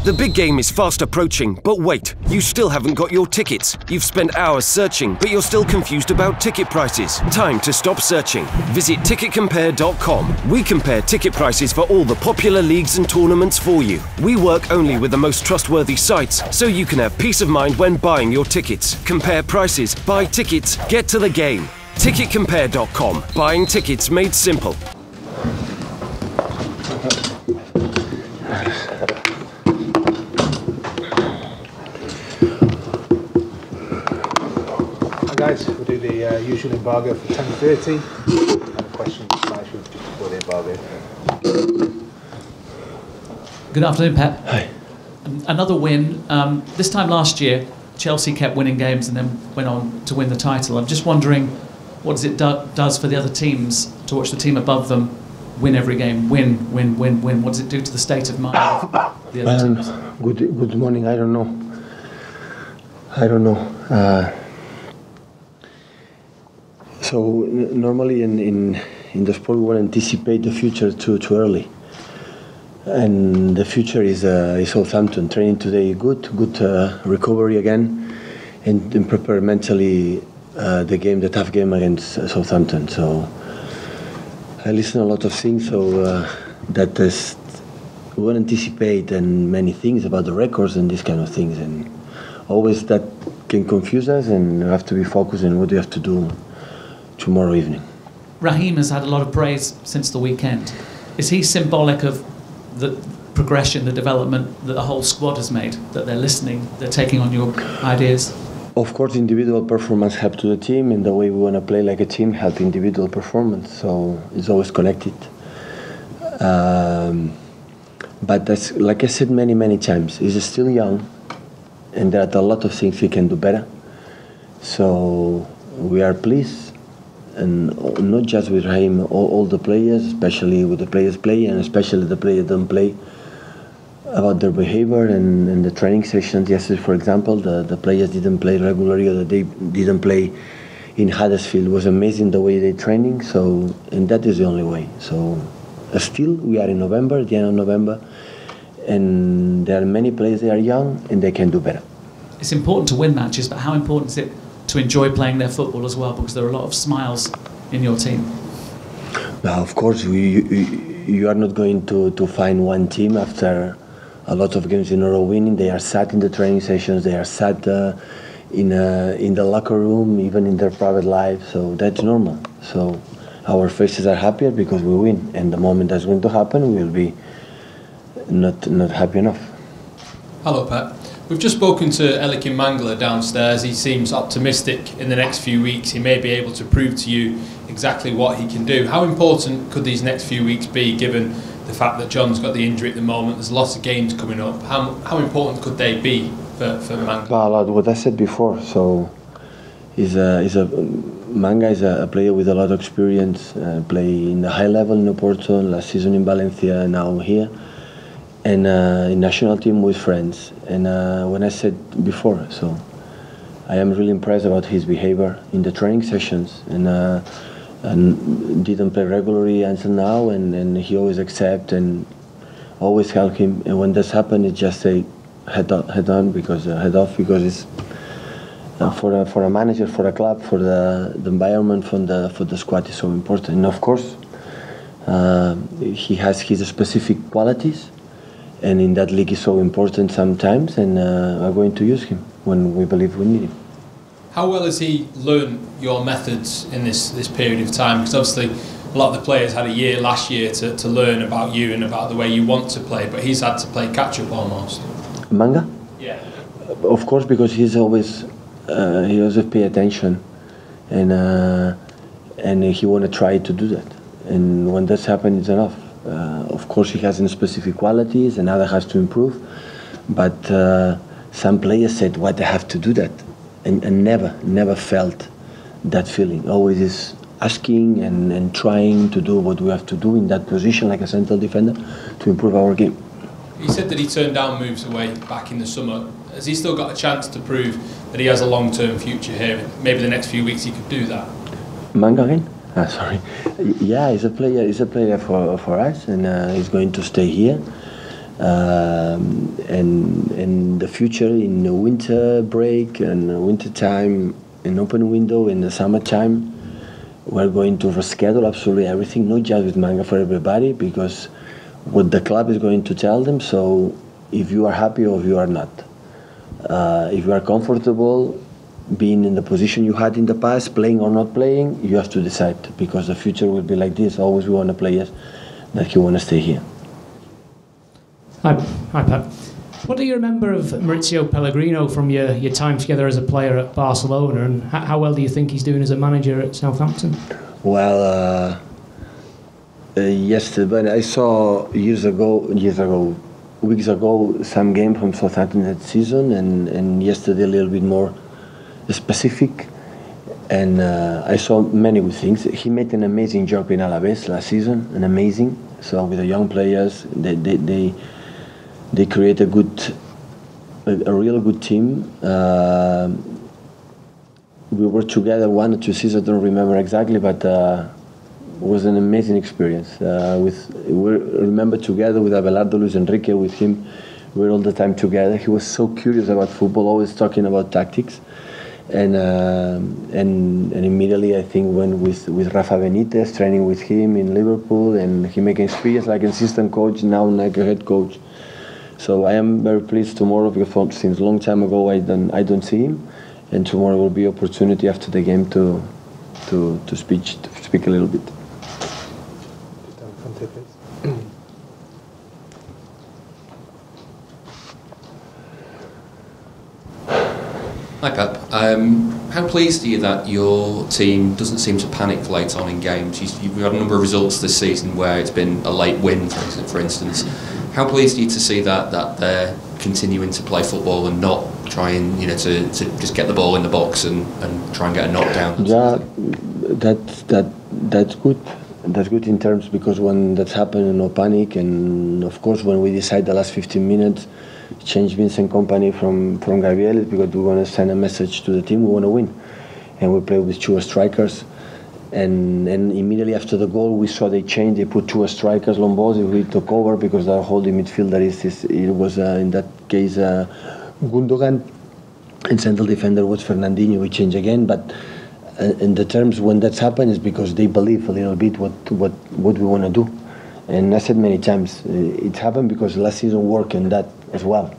The big game is fast approaching, but wait, you still haven't got your tickets. You've spent hours searching, but you're still confused about ticket prices. Time to stop searching. Visit ticketcompare.com. We compare ticket prices for all the popular leagues and tournaments for you. We work only with the most trustworthy sites, so you can have peace of mind when buying your tickets. Compare prices, buy tickets, get to the game. Ticketcompare.com. Buying tickets made simple. Guys, we'll do the usual embargo for 10:30. And a question just before the embargo. Good afternoon, Pep. Hi. Another win. This time last year, Chelsea kept winning games and then went on to win the title. I'm just wondering, what does for the other teams to watch the team above them win every game? Win. What does it do to the state of mind of the other teams? Good morning. I don't know. So normally in the sport we want to anticipate the future too early, and the future is Southampton. Training today good recovery again, and prepare mentally the tough game against Southampton. So I listen a lot of things, so that is we want to anticipate and many things about the records and these kind of things, and always that can confuse us, and we have to be focused on what we have to do tomorrow evening. Raheem has had a lot of praise since the weekend. Is he symbolic of the progression, the development that the whole squad has made, that they're listening, they're taking on your ideas? Of course, individual performance helps to the team, and the way we want to play like a team helps individual performance, so it's always connected. But that's, like I said many times, he's still young, and there are a lot of things he can do better. So we are pleased, and not just with Raheem, all the players, especially with the players play, and especially the players don't play, about their behavior and the training sessions. Yesterday, for example, the players didn't play regularly, or they didn't play in Huddersfield. It was amazing the way they training. So, and that is the only way. So, still we are in November, the end of November, and there are many players that are young and they can do better. It's important to win matches, but how important is it to enjoy playing their football as well, because there are a lot of smiles in your team? Now, of course, you are not going to find one team after a lot of games in a row winning. They are sat in the training sessions, they are sat in the locker room, even in their private life, so that's normal. So our faces are happier because we win, and the moment that's going to happen, we will be not happy enough. Hello, Pep. We've just spoken to Elikin Mangala downstairs. He seems optimistic in the next few weeks. He may be able to prove to you exactly what he can do. How important could these next few weeks be, given the fact that John's got the injury at the moment? There's lots of games coming up. How important could they be for Manga? Well, what I said before. So, Manga is a player with a lot of experience. Play in the high level in Oporto, last season in Valencia, now here, and in national team with friends. And when I said before, so I am really impressed about his behavior in the training sessions, and didn't play regularly until now, and he always accept and always help him. And when this happens, it just say head on because head off, because it's for a manager, for a club, for the environment, for the squad is so important. And of course, he has his specific qualities, and in that league is so important sometimes, and we're going to use him when we believe we need him. How well has he learned your methods in this period of time? Because obviously a lot of the players had a year last year to learn about you and about the way you want to play, but he's had to play catch-up almost. Manga? Yeah. Of course, because he always pay attention, and he want to try to do that. And when that's happened, it's enough. Of course, he has specific qualities, and other has to improve. But some players said, "Why they have to do that?" And never felt that feeling. Always is asking and trying to do what we have to do in that position, like a central defender, to improve our game. He said that he turned down moves away back in the summer. Has he still got a chance to prove that he has a long-term future here? Maybe the next few weeks he could do that. Manga again? Sorry. Yeah, he's a player. He's a player for us, and he's going to stay here. And the future in the winter break and winter time, an open window in the summertime, we're going to reschedule absolutely everything, not just with manga for everybody, because what the club is going to tell them. So if you are happy or if you are not, if you are comfortable being in the position you had in the past, playing or not playing, you have to decide, because the future will be like this. Always we want to players that you want to stay here. Hi Pep. What do you remember of Maurizio Pellegrino from your time together as a player at Barcelona, and how well do you think he's doing as a manager at Southampton? Well, yesterday, but I saw weeks ago, some game from Southampton that season, and yesterday a little bit more specific. And I saw many good things. He made an amazing job in Alaves last season, So with the young players, they create a real good team. We were together 1 or 2 seasons, I don't remember exactly, but it was an amazing experience. We remember together with Abelardo, Luis Enrique, with him, we were all the time together. He was so curious about football, always talking about tactics. And immediately I think went with Rafa Benitez, training with him in Liverpool, and he made experience like an assistant coach, now like a head coach. So I am very pleased tomorrow, because since a long time ago I don't see him, and tomorrow will be opportunity after the game to speak a little bit. Hi Pep. How pleased are you that your team doesn't seem to panic late on in games? You've had a number of results this season where it's been a late win, for instance. How pleased are you to see that they're continuing to play football and not trying, to just get the ball in the box and try and get a knockdown? Yeah, that's good. That's good in terms, because when that's happened, no panic. And of course, when we decide the last 15 minutes, change Vincent company from Gabriel, because we want to send a message to the team, we want to win. And we play with 2 strikers. And immediately after the goal, we saw they changed. They put 2 strikers. Lombosi, we took over, because our holding midfielder it was in that case Gundogan, and central defender was Fernandinho. We changed again, but in the terms when that's happened is because they believe a little bit what we want to do. And I said many times, it happened because last season worked in that as well.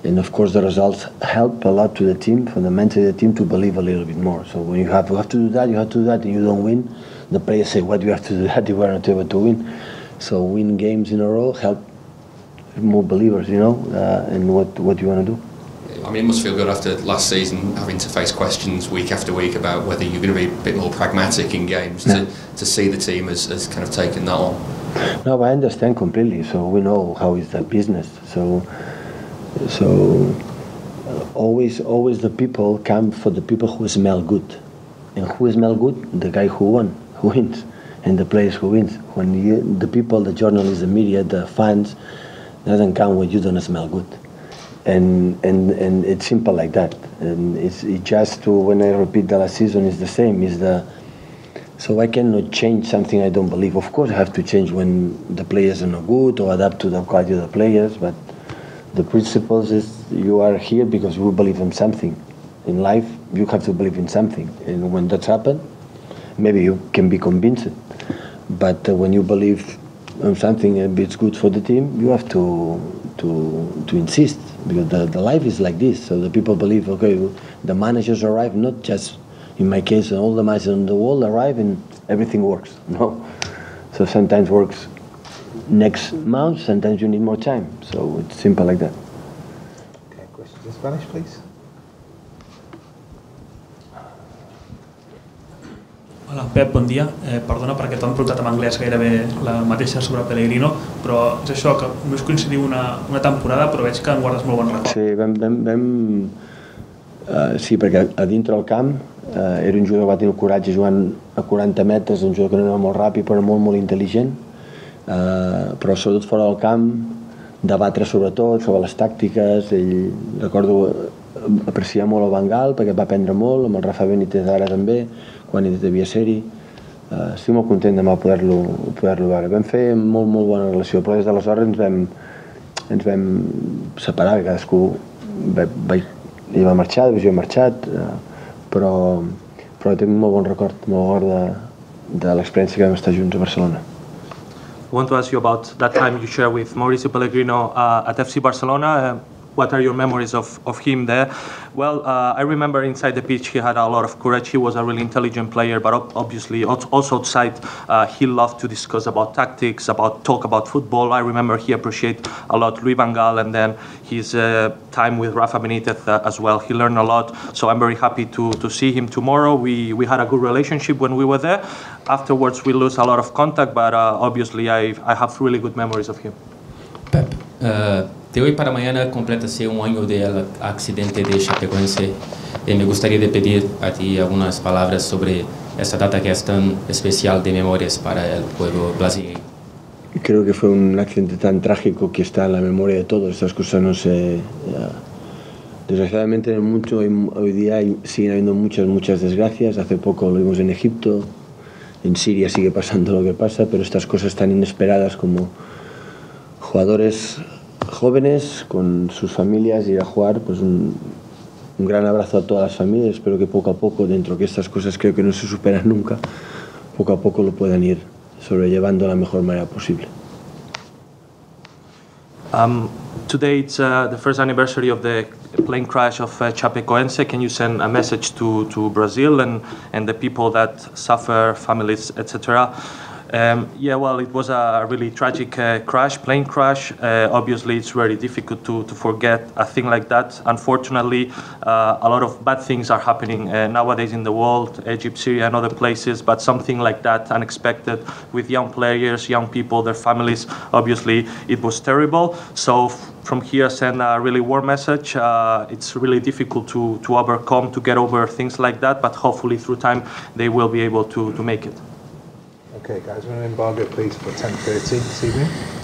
And of course the results help a lot to the team, fundamentally the team, to believe a little bit more. So when you have to do that, and you don't win, the players say, what do you have to do that if we're not able to win? So win games in a row help more believers, and what you want to do. I mean, it must feel good after last season having to face questions week after week about whether you're going to be a bit more pragmatic in games, to see the team as kind of taken that on. No, but I understand completely. So we know how is that business. So always the people come for the people who smell good. And who smell good? The guy who wins, and the players who wins. When the people, the journalists, the media, the fans, doesn't come when you don't smell good. And it's simple like that. And it's just when I repeat the last season, it's the same. So I cannot change something I don't believe. Of course I have to change when the players are not good, or adapt to the quality of the players, but the principles is you are here because you believe in something. In life, you have to believe in something. And when that's happened, maybe you can be convinced. But when you believe in something and it's good for the team, you have to insist, because the life is like this. So the people believe, okay, the managers arrive, not just, in my case, all the managers on the world arrive and everything works. No. So sometimes works next month, sometimes you need more time. So it's simple like that. Okay, questions in Spanish, please. Hola, Pep, bon dia. Perdona perquè t'han preguntat en anglès gairebé la mateixa sobre Pellegrino, però és això, que només coincidiu una temporada, però veig que en guardes molt bon record. Sí, perquè a dintre del camp era un jugador que va tenir el coratge jugant a 40 metres, un jugador que no era molt ràpid, però molt intel·ligent, però sobretot fora del camp, debatre sobretot sobre les tàctiques. Ell, recordo, aprecia molt el Van Gaal perquè va aprendre molt, amb el Rafa Benitez ara també, quan hi devia ser-hi. estic molt content demà poder-lo veure. Vam fer molt bona relació, però des d'aleshores ens vam separar, cadascú ell va marxar, després jo he marxat, però tinc molt bon record de l'experiència que vam estar junts a Barcelona. I want to ask you about that time you share with Mauricio Pellegrino at FC Barcelona. What are your memories of him there? Well, I remember inside the pitch he had a lot of courage. He was a really intelligent player, but obviously also outside he loved to discuss about tactics, talk about football. I remember he appreciated a lot Louis van Gaal and then his time with Rafa Benitez as well. He learned a lot, so I'm very happy to see him tomorrow. We had a good relationship when we were there. Afterwards we lose a lot of contact, but obviously I have really good memories of him. Pep, de hoy para mañana completa-se un año del accidente de Chapecoense y me gustaría de pedir a ti algunas palabras sobre esta data que es tan especial de memorias para el pueblo brasileño. Creo que fue un accidente tan trágico que está en la memoria de todos. Estas cosas no se... Desgraciadamente en el mundo hoy día siguen habiendo muchas desgracias. Hace poco lo vimos en Egipto, en Siria sigue pasando lo que pasa, pero estas cosas tan inesperadas como jugadores jóvenes con sus familias ir a jugar, pues un gran abrazo a todas las familias. Espero que poco a poco, dentro que estas cosas creo que no se superan nunca, poco a poco lo puedan ir sobrellevando de la mejor manera posible. Today it's the first anniversary of the plane crash of Chapecoense. Can you send a message to Brazil and the people that suffer, families, etc.? Yeah, well, it was a really tragic plane crash. Obviously, it's very difficult to forget a thing like that. Unfortunately, a lot of bad things are happening nowadays in the world, Egypt, Syria, and other places, but something like that, unexpected, with young players, young people, their families, obviously, it was terrible. So from here, send a really warm message. It's really difficult to overcome, to get over things like that, but hopefully through time, they will be able to make it. Okay, guys, we're going to embargo, please, for 10:30 this evening.